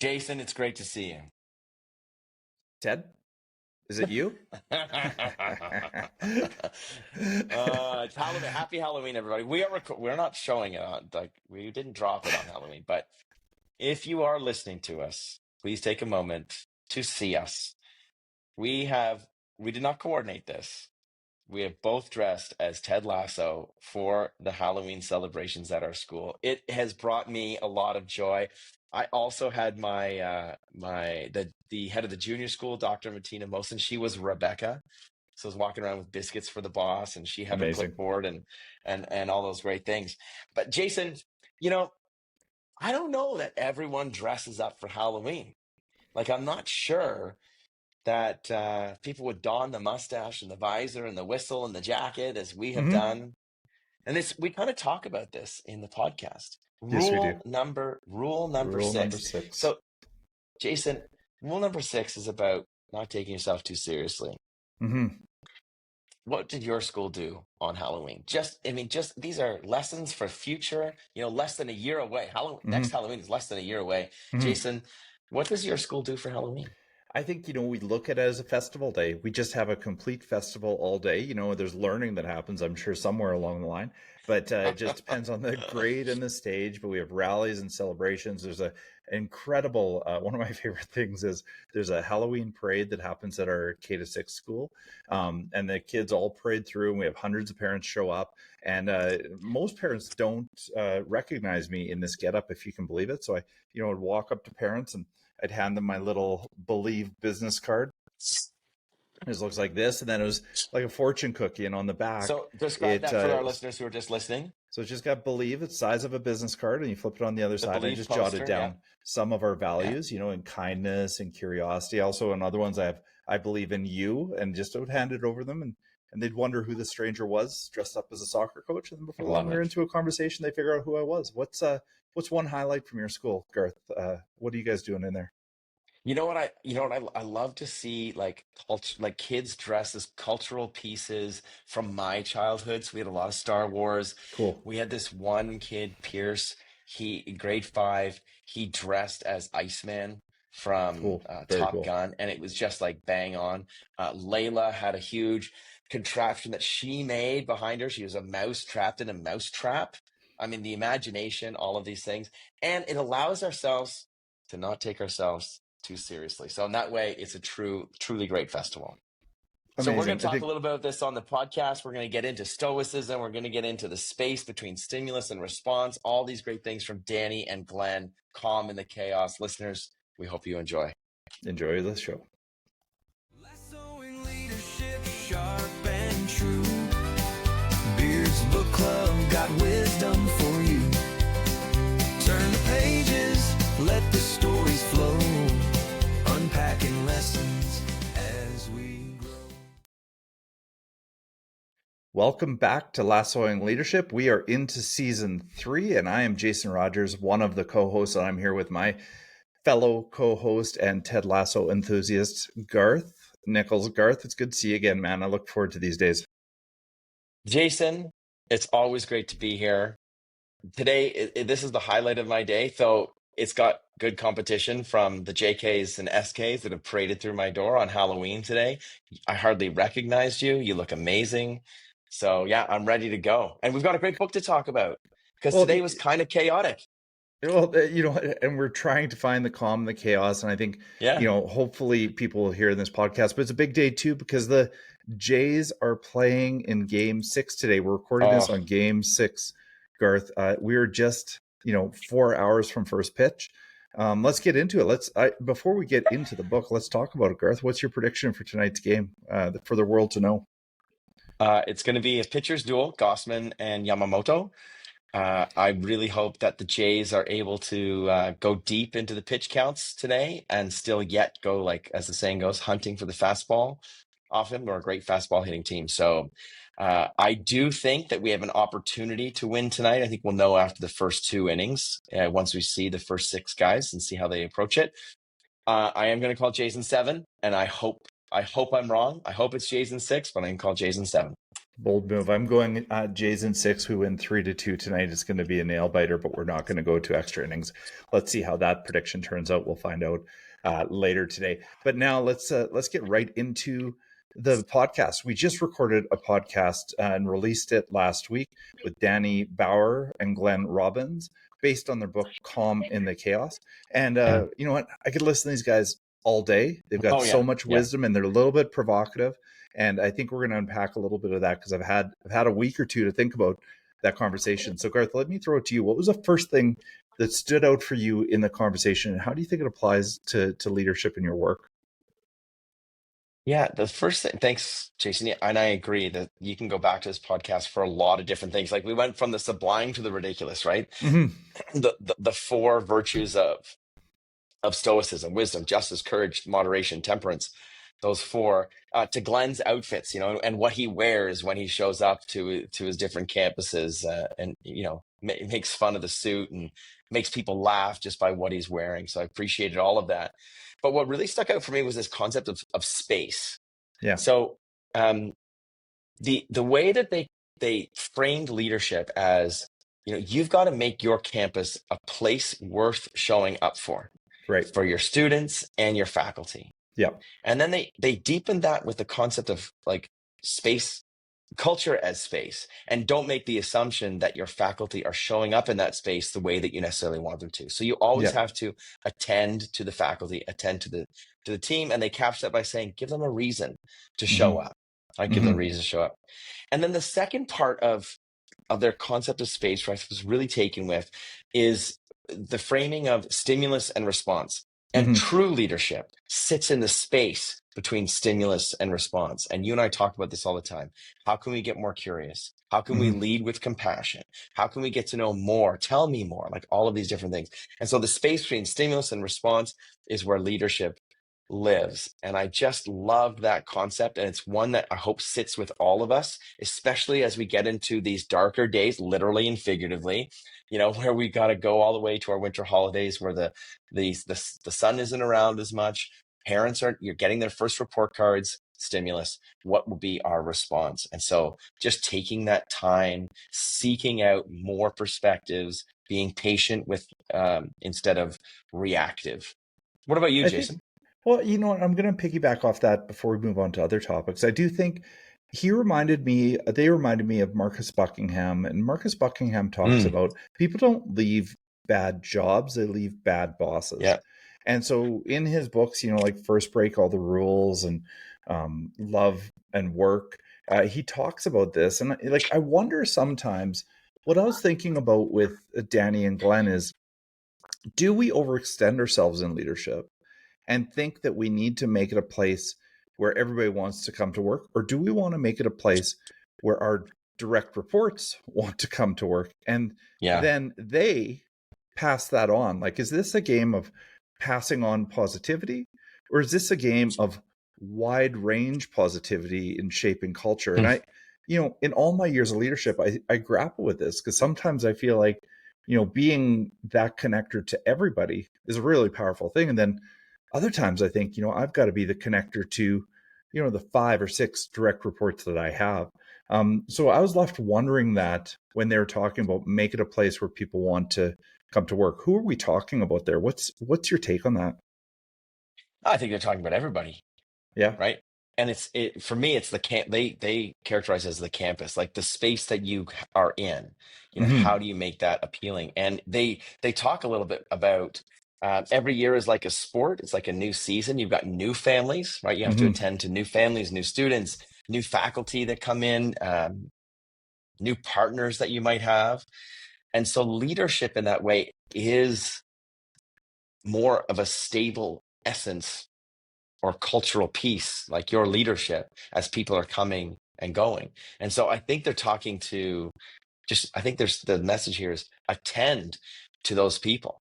Jason, it's great to see you. Ted, is it you? It's Halloween. Happy Halloween, everybody. We're not showing it on, like, we didn't drop it on Halloween, but if you are listening to us, please take a moment to see us. We did not coordinate this. We have both dressed as Ted Lasso for the Halloween celebrations at our school. It has brought me a lot of joy. I also had the head of the junior school, Dr. Martina Mosen. She was Rebecca. So I was walking around with biscuits for the boss, and she had her Amazing. clipboard and all those great things. But Jason, I don't know that everyone dresses up for Halloween. Like, I'm not sure that people would don the mustache and the visor and the whistle and the jacket as we have done. And we kind of talk about this in the podcast. Yes, we do. Rule number six. So, Jason, rule number 6 is about not taking yourself too seriously. What did your school do on Halloween? These are lessons for future, less than a year away. Next Halloween is less than a year away. Jason, what does your school do for Halloween? I think, we look at it as a festival day. We just have a complete festival all day. There's learning that happens, I'm sure, somewhere along the line. But it just depends on the grade and the stage. But we have rallies and celebrations. There's an incredible, one of my favorite things is there's a Halloween parade that happens at our K-6 school. And the kids all parade through, and we have hundreds of parents show up. And most parents don't recognize me in this getup, if you can believe it. So I, would walk up to parents and I'd hand them my little Believe business card. It looks like this, and then it was like a fortune cookie, and on the back. So describe that for our listeners who are just listening. So it's just got Believe. It's the size of a business card, and you flip it on the other side. I just jotted down some of our values, in kindness and curiosity. Also, in other ones, I believe in you, and just would hand it over them, and they'd wonder who the stranger was, dressed up as a soccer coach. And then before long, we were into a conversation, they figure out who I was. What's one highlight from your school, Garth? What are you guys doing in there? You know what I love to see, like kids dress as cultural pieces from my childhood. So we had a lot of Star Wars. Cool. We had this one kid, Pierce. Grade 5. He dressed as Iceman from Top Gun, and it was just like bang on. Layla had a huge contraption that she made behind her. She was a mouse trapped in a mouse trap. I mean, the imagination, all of these things, and it allows ourselves to not take ourselves too seriously. So in that way, it's a truly great festival. Amazing. So we're going to talk a little bit about this on the podcast. We're going to get into stoicism. We're going to get into the space between stimulus and response, all these great things from Danny and Glenn. Calm in the chaos. Listeners, we hope you enjoy. Enjoy the show. Lassoing leadership, sharp and true. Beard's Book Club got wisdom for you. Turn the pages, let the stories flow. Unpacking lessons as we grow. Welcome back to Lassoing Leadership. We are into season 3, and I am Jason Rogers, one of the co-hosts, and I'm here with my fellow co-host and Ted Lasso enthusiast, Garth Nichols. Garth, it's good to see you again, man. I look forward to these days. Jason, it's always great to be here. Today, this is the highlight of my day. So it's got good competition from the JKs and SKs that have paraded through my door on Halloween today. I hardly recognized you. You look amazing. So yeah, I'm ready to go. And we've got a great book to talk about because today was kind of chaotic. Well, and we're trying to find the calm in the chaos. And I think, hopefully people will hear this podcast, but it's a big day too, because the Jays are playing in game 6 today. We're recording this on game 6, Garth. We're just, 4 hours from first pitch. Let's get into it. Before we get into the book, let's talk about it, Garth. What's your prediction for tonight's game for the world to know? It's going to be a pitcher's duel, Gausman and Yamamoto. I really hope that the Jays are able to go deep into the pitch counts today and still yet go, like, as the saying goes, hunting for the fastball. Often we're a great fastball hitting team. So I do think that we have an opportunity to win tonight. I think we'll know after the first 2 innings, once we see the first 6 guys and see how they approach it. I am going to call Jays in 7, and I hope I'm wrong. I hope it's Jays in 6, but I'm going to call Jays in 7. Bold move. I'm going Jays in 6. We win 3-2 tonight. It's going to be a nail biter, but we're not going to go to extra innings. Let's see how that prediction turns out. We'll find out later today. But now let's get right into the podcast. We just recorded a podcast and released it last week with Danny Bauer and Glenn Robbins, based on their book Calm in the Chaos. And you know what? I could listen to these guys all day. They've got so much wisdom, and they're a little bit provocative. And I think we're going to unpack a little bit of that because I've had a week or two to think about that conversation. So Garth, let me throw it to you. What was the first thing that stood out for you in the conversation, and how do you think it applies to leadership in your work? Yeah, the first thing, thanks, Jason. Yeah, and I agree that you can go back to this podcast for a lot of different things. Like we went from the sublime to the ridiculous, right? Mm-hmm. The four virtues of stoicism: wisdom, justice, courage, moderation, temperance. Those four, to Glenn's outfits, and what he wears when he shows up to his different campuses, and makes fun of the suit and makes people laugh just by what he's wearing. So I appreciated all of that. But what really stuck out for me was this concept of space. Yeah. So the way that they framed leadership as, you've got to make your campus a place worth showing up for, right, for your students and your faculty. Yeah. And then they deepened that with the concept of like space, culture as space, and don't make the assumption that your faculty are showing up in that space the way that you necessarily want them to. So you always have to attend to the faculty, attend to the team. And they capture that by saying, give them a reason to show up. Give them a reason to show up. And then the second part of their concept of space, which I was really taken with, is the framing of stimulus and response. And true leadership sits in the space between stimulus and response. And you and I talk about this all the time. How can we get more curious? How can we lead with compassion? How can we get to know more? Tell me more, like all of these different things. And so the space between stimulus and response is where leadership lives. And I just love that concept. And it's one that I hope sits with all of us, especially as we get into these darker days, literally and figuratively, where we got to go all the way to our winter holidays, where the sun isn't around as much. Parents you're getting their first report cards. Stimulus, what will be our response? And so just taking that time, seeking out more perspectives, being patient with instead of reactive. What about you, Jason? Well, you know what? I'm going to piggyback off that before we move on to other topics. I do think they reminded me of Marcus Buckingham, and Marcus Buckingham talks about people don't leave bad jobs, they leave bad bosses. Yeah. And so in his books, like First Break All the Rules and Love and Work, he talks about this. And I wonder sometimes, what I was thinking about with Danny and Glenn is, do we overextend ourselves in leadership and think that we need to make it a place where everybody wants to come to work? Or do we want to make it a place where our direct reports want to come to work? And then they pass that on. Like, is this a game of passing on positivity? Or is this a game of wide range positivity in shaping culture? And I, in all my years of leadership, I grapple with this because sometimes I feel like, being that connector to everybody is a really powerful thing. And then other times I think, I've got to be the connector to, the 5 or 6 direct reports that I have. So I was left wondering that when they were talking about make it a place where people want to come to work, who are we talking about there? What's your take on that? I think they're talking about everybody. Yeah. Right. And for me, it's they characterize it as the campus, like the space that you are in, how do you make that appealing? And they talk a little bit about every year is like a sport. It's like a new season. You've got new families, right? You have to attend to new families, new students, new faculty that come in, new partners that you might have. And so leadership in that way is more of a stable essence or cultural piece, like your leadership, as people are coming and going. And so I think they're talking to I think the message here is attend to those people.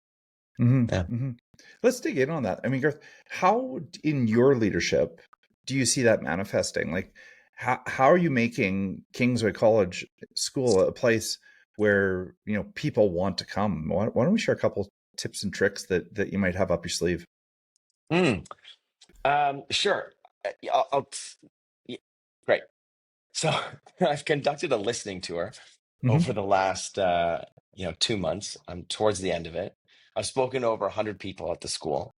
Let's dig in on that. I mean, Garth, how in your leadership do you see that manifesting? Like, how are you making Kingsway College School a place where, people want to come? Why don't we share a couple tips and tricks that you might have up your sleeve? Sure. Great. So I've conducted a listening tour Mm-hmm. over the last 2 months. I'm towards the end of it. I've spoken to over 100 people at the school.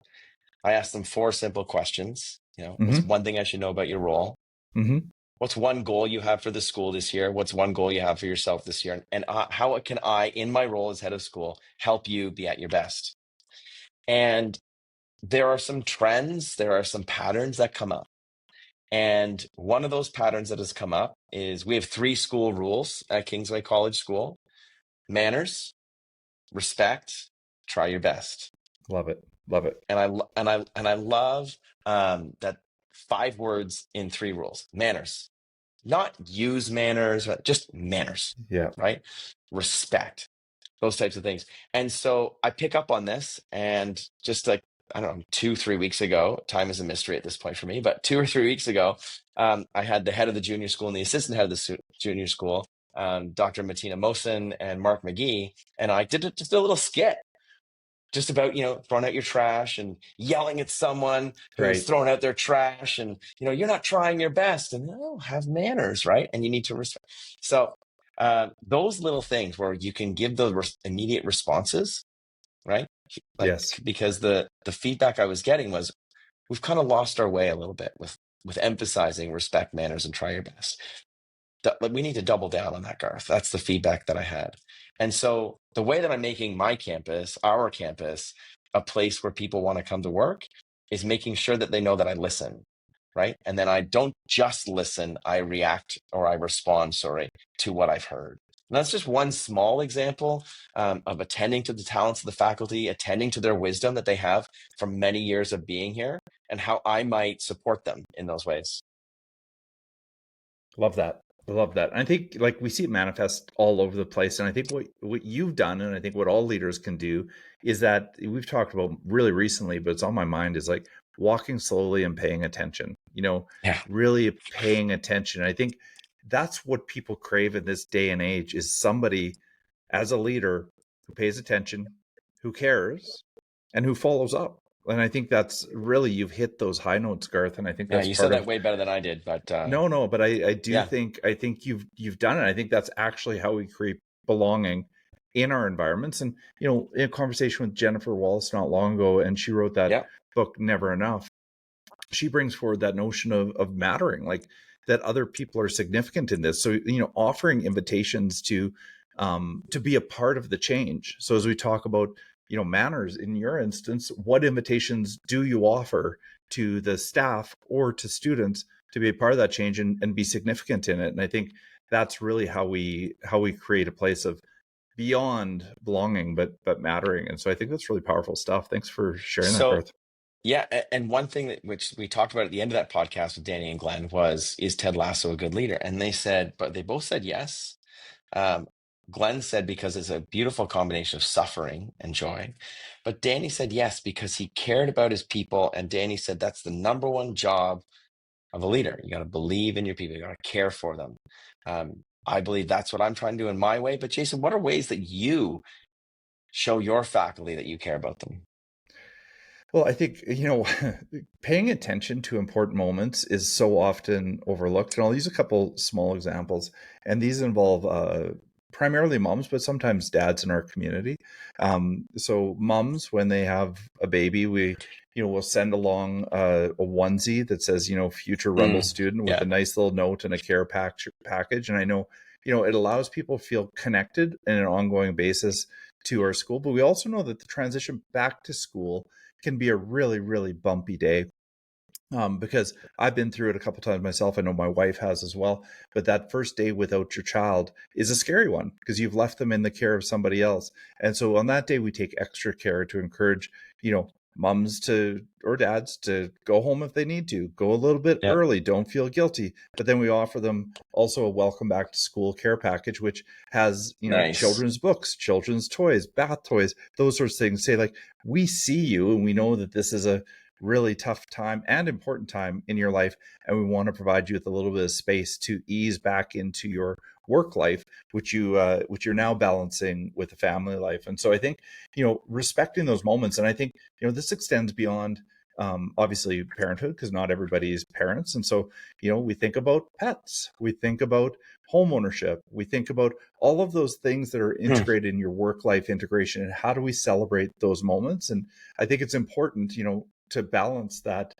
I asked them 4 simple questions. What's Mm-hmm. one thing I should know about your role? Mm-hmm. What's one goal you have for the school this year? What's one goal you have for yourself this year? And how can I, in my role as head of school, help you be at your best? And there are some trends, there are some patterns that come up. And one of those patterns that has come up is we have 3 school rules at Kingsway College School: manners, respect, try your best. Love it. Love it. And I love that 5 words in 3 rules: manners, not use manners, but just manners, Yeah. right? Respect, those types of things. And so I pick up on this, and just like, I don't know, 2-3 weeks ago, time is a mystery at this point for me, but 2 or 3 weeks ago, I had the head of the junior school and the assistant head of the junior school, Dr. Martina Mosen and Mark McGee, and I did just a little skit just about, throwing out your trash and yelling at someone who's Right. throwing out their trash, and, you're not trying your best, and have manners, right? And you need to respect. So those little things where you can give those immediate responses, right? Like, Yes. because the feedback I was getting was, we've kind of lost our way a little bit with emphasizing respect, manners, and try your best. We need to double down on that, Garth. That's the feedback that I had. And so the way that I'm making my campus, our campus, a place where people want to come to work is making sure that they know that I listen, right? And then I don't just listen, I react, or I respond, to what I've heard. And that's just one small example of attending to the talents of the faculty, attending to their wisdom that they have from many years of being here, and how I might support them in those ways. Love that. I love that. I think like we see it manifest all over the place. And I think what you've done, and I think what all leaders can do, is that we've talked about really recently, but it's on my mind, is like walking slowly and paying attention, Yeah. really paying attention. I think that's what people crave in this day and age, is somebody as a leader who pays attention, who cares, and who follows up. And I think that's really, you've hit those high notes, Garth. And I think that's You part said that of, way better than I did, but no, but I do yeah. think, you've done it. I think that's actually how we create belonging in our environments. And, in a conversation with Jennifer Wallace not long ago, and she wrote that book, Never Enough, she brings forward that notion of mattering, like that other people are significant in this. So, offering invitations to be a part of the change. So as we talk about, manners in your instance, what invitations do you offer to the staff or to students to be a part of that change and be significant in it? And I think that's really how we create a place of beyond belonging, but mattering. And so I think that's really powerful stuff. Thanks for sharing that, Garth. Yeah, and one thing which we talked about at the end of that podcast with Danny and Glenn was, is Ted Lasso a good leader? And they both said yes. Glenn said because it's a beautiful combination of suffering and joy. But Danny said yes because he cared about his people. And Danny said that's the number one job of a leader. You got to believe in your people. You got to care for them. I believe that's what I'm trying to do in my way. But Jason, what are ways that you show your faculty that you care about them? Well, I think, paying attention to important moments is so often overlooked. And I'll use a couple small examples. And these involve primarily moms, but sometimes dads in our community. So moms, when they have a baby, we, we'll send along a onesie that says, future Rebel student, with a nice little note and a care package. And I know, it allows people to feel connected in an ongoing basis to our school. But we also know that the transition back to school can be a really, really bumpy day. Because I've been through it a couple times myself. I know my wife has as well. But that first day without your child is a scary one, because you've left them in the care of somebody else. And so on that day, we take extra care to encourage, moms or dads to go home if they need to, go a little bit early, don't feel guilty. But then we offer them also a welcome back to school care package, which has, children's books, children's toys, bath toys, those sorts of things. Say like, we see you and we know that this is a really tough time and important time in your life, and we want to provide you with a little bit of space to ease back into your work life, which you're now balancing with a family life. And so I think, respecting those moments, and I think, this extends beyond obviously parenthood, because not everybody is parents. And so, we think about pets, we think about home ownership, we think about all of those things that are integrated in your work-life integration, and how do we celebrate those moments? And I think it's important, to balance that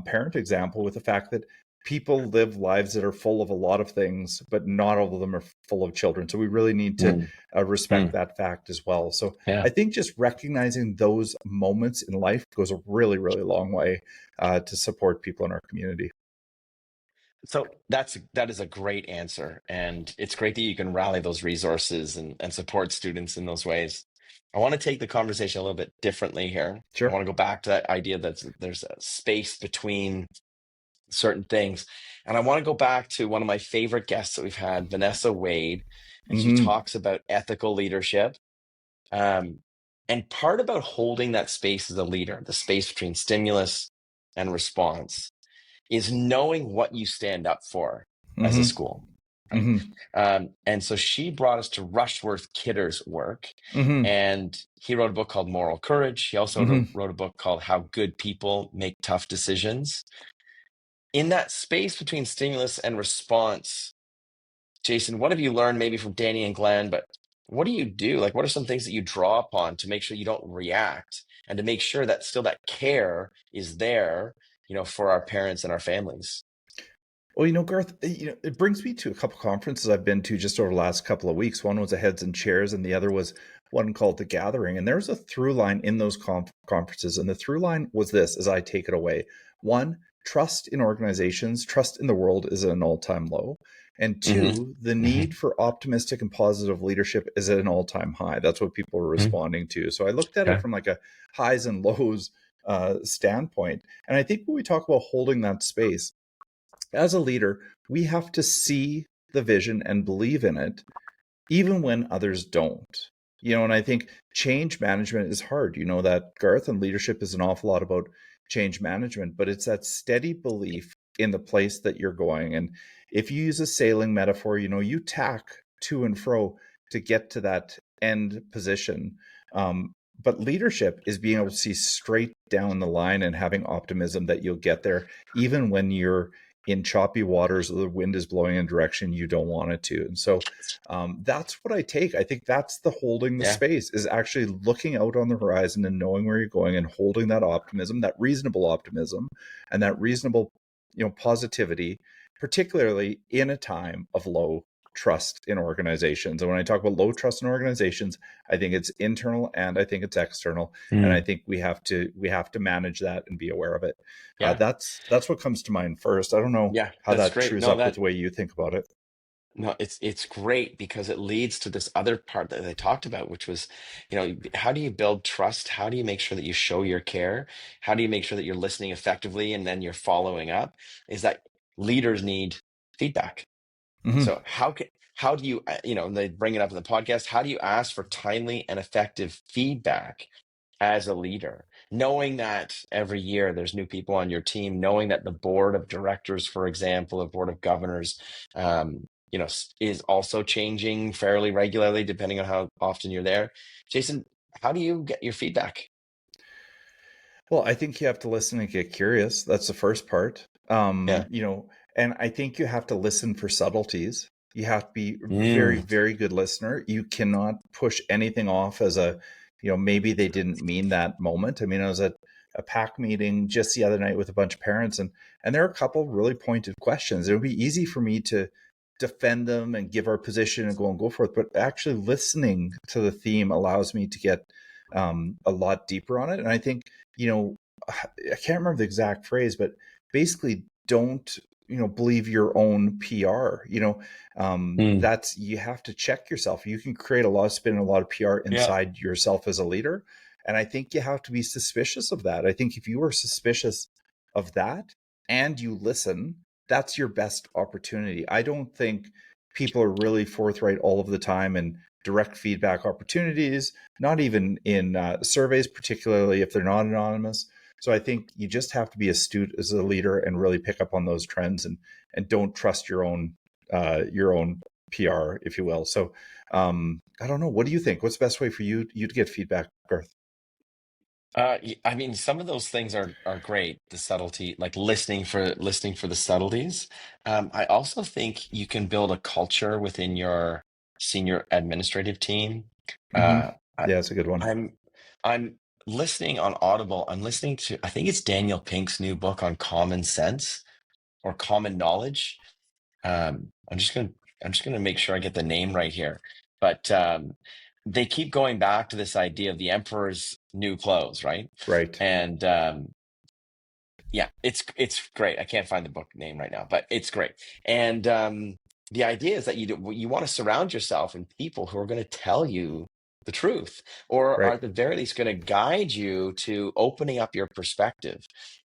parent example with the fact that people live lives that are full of a lot of things, but not all of them are full of children. So we really need to respect that fact as well. So I think just recognizing those moments in life goes a really, really long way to support people in our community. So that is a great answer. And it's great that you can rally those resources and support students in those ways. I want to take the conversation a little bit differently here. Sure. I want to go back to that idea that there's a space between certain things. And I want to go back to one of my favorite guests that we've had, Vanessa Wade, and she talks about ethical leadership. And part about holding that space as a leader, the space between stimulus and response, is knowing what you stand up for as a school. Right? And so she brought us to Rushworth Kidder's work, and he wrote a book called Moral Courage. He also wrote a book called How Good People Make Tough Decisions. In that space between stimulus and response, Jason, what have you learned maybe from Danny and Glenn, but what do you do? Like, what are some things that you draw upon to make sure you don't react and to make sure that still that care is there, for our parents and our families? Well, Garth, it brings me to a couple conferences I've been to just over the last couple of weeks. One was a Heads and Chairs, and the other was one called The Gathering. And there's a through line in those conferences. And the through line was this, as I take it away. One, trust in organizations, trust in the world is at an all-time low. And two, the need for optimistic and positive leadership is at an all-time high. That's what people are responding to. So I looked at it from like a highs and lows standpoint. And I think when we talk about holding that space, as a leader, we have to see the vision and believe in it, even when others don't. And I think change management is hard. That, Garth, and leadership is an awful lot about change management, but it's that steady belief in the place that you're going. And if you use a sailing metaphor, you tack to and fro to get to that end position. But leadership is being able to see straight down the line and having optimism that you'll get there, even when you're in choppy waters or the wind is blowing in a direction you don't want it to. And so that's what I take. I think that's the holding the space, is actually looking out on the horizon and knowing where you're going and holding that optimism, that reasonable optimism, and that reasonable, positivity, particularly in a time of low trust in organizations. And when I talk about low trust in organizations, I think it's internal and I think it's external. And I think we have to manage that and be aware of it. That's what comes to mind first. I don't know how that trues up with the way you think about it. No, it's great, because it leads to this other part that they talked about, which was, how do you build trust? How do you make sure that you show your care? How do you make sure that you're listening effectively and then you're following up? Is that leaders need feedback. So how do you, they bring it up in the podcast, how do you ask for timely and effective feedback as a leader, knowing that every year there's new people on your team, knowing that the board of directors, for example, the board of governors, is also changing fairly regularly, depending on how often you're there. Jason, how do you get your feedback? Well, I think you have to listen and get curious. That's the first part. And I think you have to listen for subtleties. You have to be very, very good listener. You cannot push anything off as a, maybe they didn't mean that moment. I mean, I was at a PAC meeting just the other night with a bunch of parents, and there are a couple really pointed questions. It would be easy for me to defend them and give our position and go forth, but actually listening to the theme allows me to get a lot deeper on it. And I think, I can't remember the exact phrase, but basically don't, believe your own PR. That's, you have to check yourself. You can create a lot of spin and a lot of PR inside yourself as a leader. And I think you have to be suspicious of that. I think if you are suspicious of that and you listen, that's your best opportunity. I don't think people are really forthright all of the time in direct feedback opportunities, not even in surveys, particularly if they're not anonymous. So I think you just have to be astute as a leader and really pick up on those trends and don't trust your own PR, if you will. So I don't know. What do you think? What's the best way for you to get feedback, Garth? I mean, some of those things are great. The subtlety, like listening for the subtleties. I also think you can build a culture within your senior administrative team. Hmm. I, Yeah, it's a good one. I'm listening on Audible. I'm listening to, I think it's Daniel Pink's new book on common sense or common knowledge. I'm just gonna make sure I get the name right here. But they keep going back to this idea of the emperor's new clothes, right? Right. And yeah, it's great. I can't find the book name right now, but it's great. And the idea is that you want to surround yourself in people who are going to tell you the truth, or are Right. at the very least going to guide you to opening up your perspective.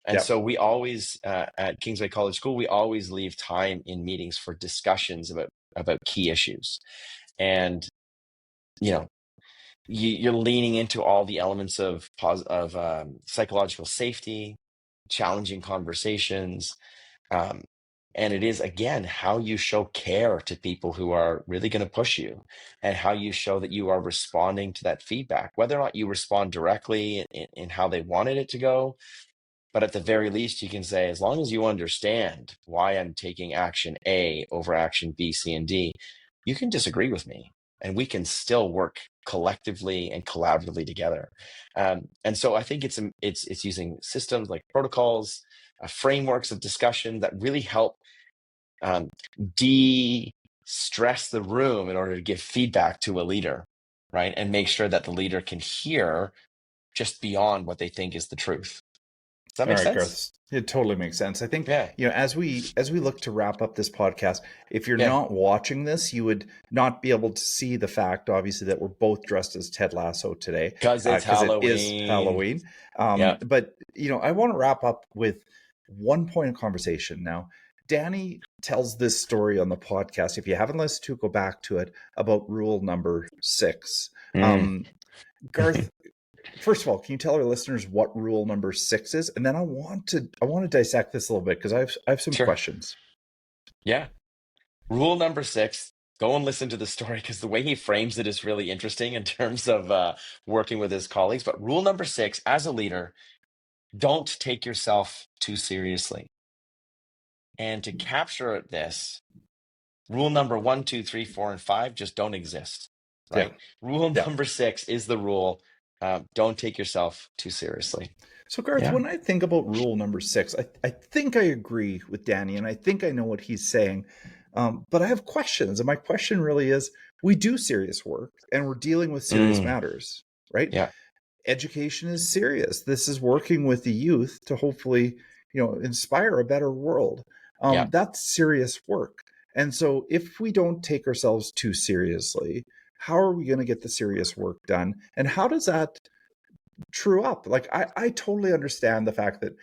And Yep. so we always at Kingsway College School, we always leave time in meetings for discussions about key issues. And you know, you're leaning into all the elements of psychological safety, challenging conversations, um, and it is again how you show care to people who are really going to push you, and how you show that you are responding to that feedback, whether or not you respond directly in how they wanted it to go. But at the very least, you can say, as long as you understand why I'm taking action A over action B, C, and D, you can disagree with me and we can still work collectively and collaboratively together. And so I think it's using systems like protocols, frameworks of discussion that really help de-stress the room in order to give feedback to a leader, right? And make sure that the leader can hear just beyond what they think is the truth. Does that All make right, sense? Garth. It totally makes sense. I think, Yeah. as we look to wrap up this podcast, if you're Yeah. not watching this, you would not be able to see the fact, obviously, that we're both dressed as Ted Lasso today, Because it's because it is Halloween. Halloween. Yeah. But I want to wrap up with one point of conversation. Now, Danny tells this story on the podcast. If you haven't listened to it, go back to it, about rule number 6. Mm. Garth, first of all, can you tell our listeners what rule number 6 is? And then I want to dissect this a little bit, because I have some Sure. questions. Yeah. Rule number 6. Go and listen to the story because the way he frames it is really interesting in terms of working with his colleagues. But rule number 6, as a leader, don't take yourself too seriously. And to capture this, rule number 1, 2, 3, 4, and 5 just don't exist, right? Yeah. Rule Yeah. number 6 is the rule. Don't take yourself too seriously. So, Garth, Yeah. when I think about rule number 6, I think I agree with Danny, and I think I know what he's saying. But I have questions. And my question really is, we do serious work and we're dealing with serious matters, right? Yeah. Education is serious. This is working with the youth to hopefully, inspire a better world. Yeah. That's serious work. And so if we don't take ourselves too seriously, how are we going to get the serious work done? And how does that true up? Like, I totally understand the fact that,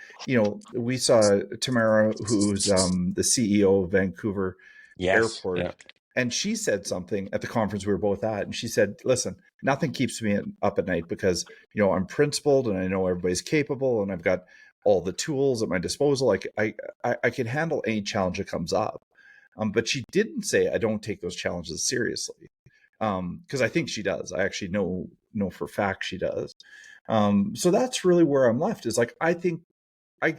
we saw Tamara, who's the CEO of Vancouver Yes. Airport, Yeah. and she said something at the conference we were both at. And she said, listen, nothing keeps me up at night, because, I'm principled and I know everybody's capable and I've got all the tools at my disposal. Like I can handle any challenge that comes up. But she didn't say I don't take those challenges seriously. Because I think she does. I actually know for a fact she does. So that's really where I'm left, is like, I think I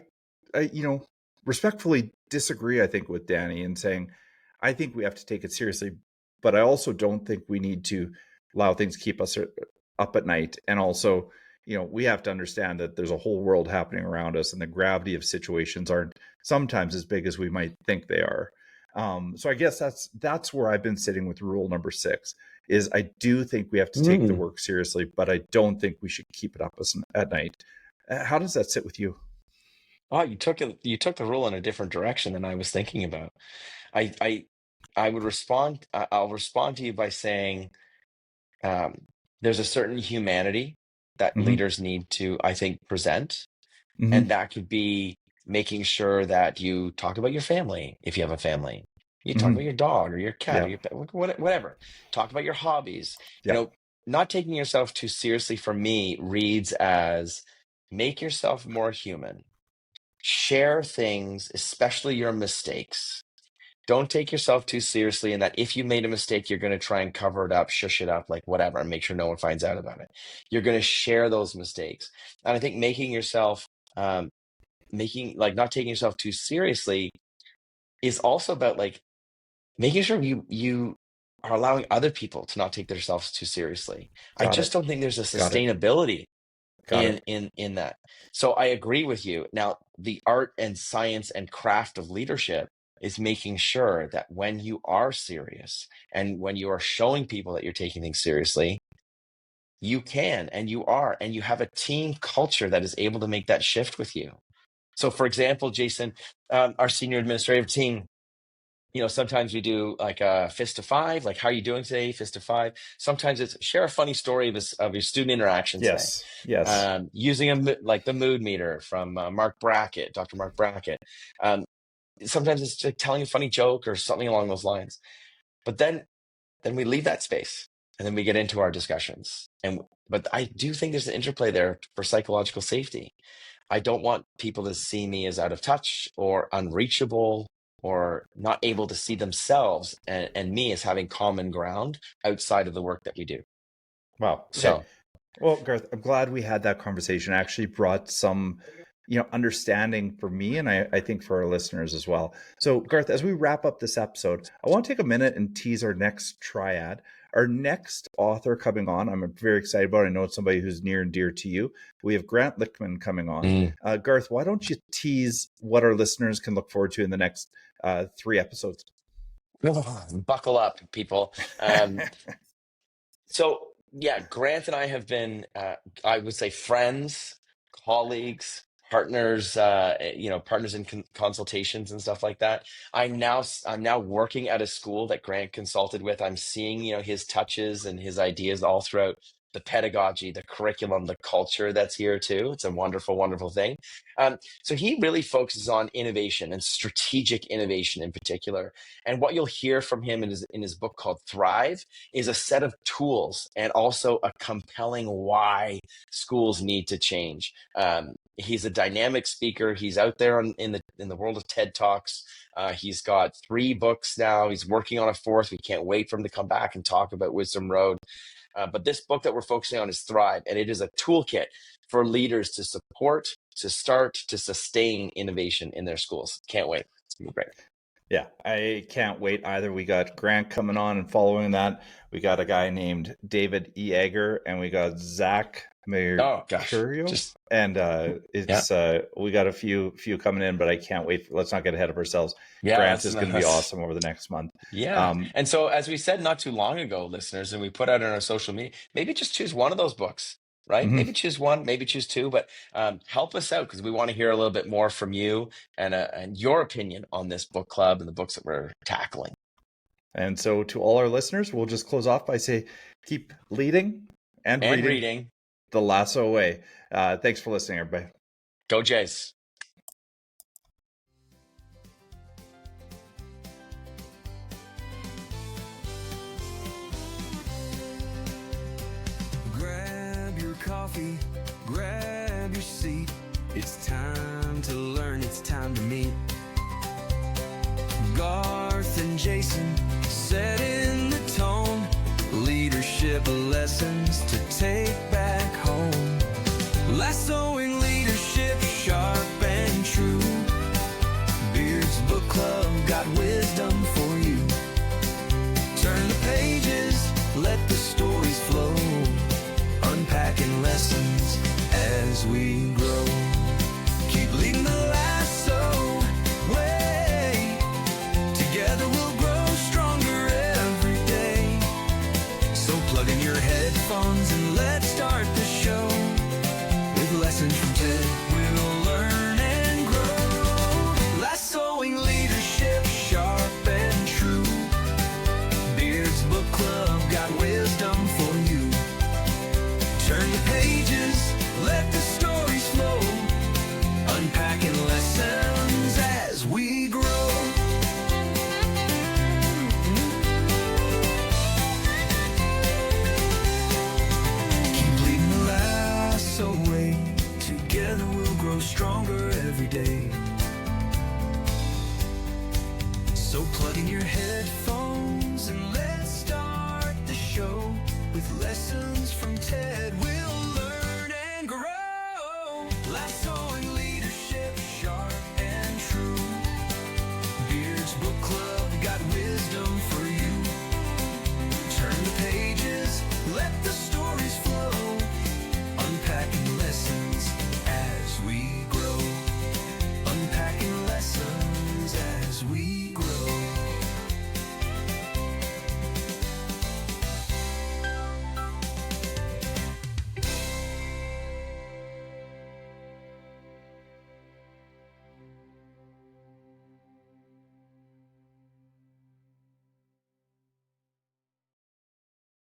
respectfully disagree, I think, with Danny, in saying, I think we have to take it seriously, but I also don't think we need to allow things to keep us up at night. And also, we have to understand that there's a whole world happening around us, and the gravity of situations aren't sometimes as big as we might think they are. So I guess that's where I've been sitting with rule number 6, is I do think we have to take the work seriously, but I don't think we should keep it up at night. How does that sit with you? Oh, you took the rule in a different direction than I was thinking about. I would respond. I'll respond to you by saying there's a certain humanity that Mm-hmm. leaders need to, I think, present, Mm-hmm. and that could be making sure that you talk about your family if you have a family. You talk Mm-hmm. about your dog or your cat or Yeah. your pet, whatever. Talk about your hobbies. Yeah. Not taking yourself too seriously for me reads as make yourself more human. Share things, especially your mistakes, Don't take yourself too seriously in that if you made a mistake, you're going to try and cover it up, shush it up, like whatever, and make sure no one finds out about it. You're going to share those mistakes. And I think making yourself, not taking yourself too seriously is also about like making sure you are allowing other people to not take themselves too seriously. I just don't think there's a sustainability in that. So I agree with you. Now, the art and science and craft of leadership is making sure that when you are serious and when you are showing people that you're taking things seriously, you can and you are, and you have a team culture that is able to make that shift with you. So, for example, Jason, our senior administrative team, sometimes we do like a fist to five, like how are you doing today? Fist to five. Sometimes it's share a funny story of your student interactions. Yes. Using like the mood meter from Dr. Mark Brackett. Sometimes it's like telling a funny joke or something along those lines. But then we leave that space and then we get into our discussions. But I do think there's an interplay there for psychological safety. I don't want people to see me as out of touch or unreachable or not able to see themselves and me as having common ground outside of the work that we do. Wow. So, well, Garth, I'm glad we had that conversation. It actually brought some, understanding for me, and I think for our listeners as well. So, Garth, as we wrap up this episode, I want to take a minute and tease our next triad. Our next author coming on, I'm very excited about. I know it's somebody who's near and dear to you. We have Grant Lichtman coming on. Garth, why don't you tease what our listeners can look forward to in the next 3 episodes? Buckle up, people. So, yeah, Grant and I have been, I would say, friends, colleagues, partners, partners in consultations and stuff like that. I'm now working at a school that Grant consulted with. I'm seeing, his touches and his ideas all throughout the pedagogy, the curriculum, the culture that's here too. It's a wonderful, wonderful thing. So he really focuses on innovation and strategic innovation in particular. And what you'll hear from him in his book called Thrive is a set of tools and also a compelling why schools need to change. He's a dynamic speaker. He's out there in the world of TED Talks. He's got 3 books now. He's working on a 4th. We can't wait for him to come back and talk about Wisdom Road. But this book that we're focusing on is Thrive, and it is a toolkit for leaders to support, to start, to sustain innovation in their schools. Can't wait. It's going to be great. Yeah, I can't wait either. We got Grant coming on, and following that, we got a guy named David E. Egger, and we got Zach Mercurio. And we got a few coming in, but I can't wait. Let's not get ahead of ourselves. Yeah, Grant is going to be awesome over the next month. Yeah. And so, as we said not too long ago, listeners, and we put out on our social media, maybe just choose one of those books, right? Maybe choose one, maybe choose 2, but help us out because we want to hear a little bit more from you and your opinion on this book club and the books that we're tackling. And so, to all our listeners, we'll just close off by saying, keep leading and reading the Lasso way. Thanks for listening, everybody. Go Jays. Grab your coffee, grab your seat. It's time to learn, it's time to meet. Garth and Jason setting the tone. Leadership lessons to take back home. Lassoing leadership, sharp and true. Beard's Book Club got wisdom for you. Turn the pages, let the stories flow. Unpacking lessons as we grow. Keep leading the lasso way. Together we'll grow stronger every day. So plug in your headphones and let's start the show. With lessons from TED, we'll learn and grow. Lassoing leadership, sharp and true. Beard's Book Club got wisdom for you. Turn the pages, let the stories flow. Unpacking lessons as we grow. Keep leading the lasso way. Together we'll grow stronger every day. So plug in your headphones and let's start the show with lessons from Ted. We'll learn and grow. Lassoing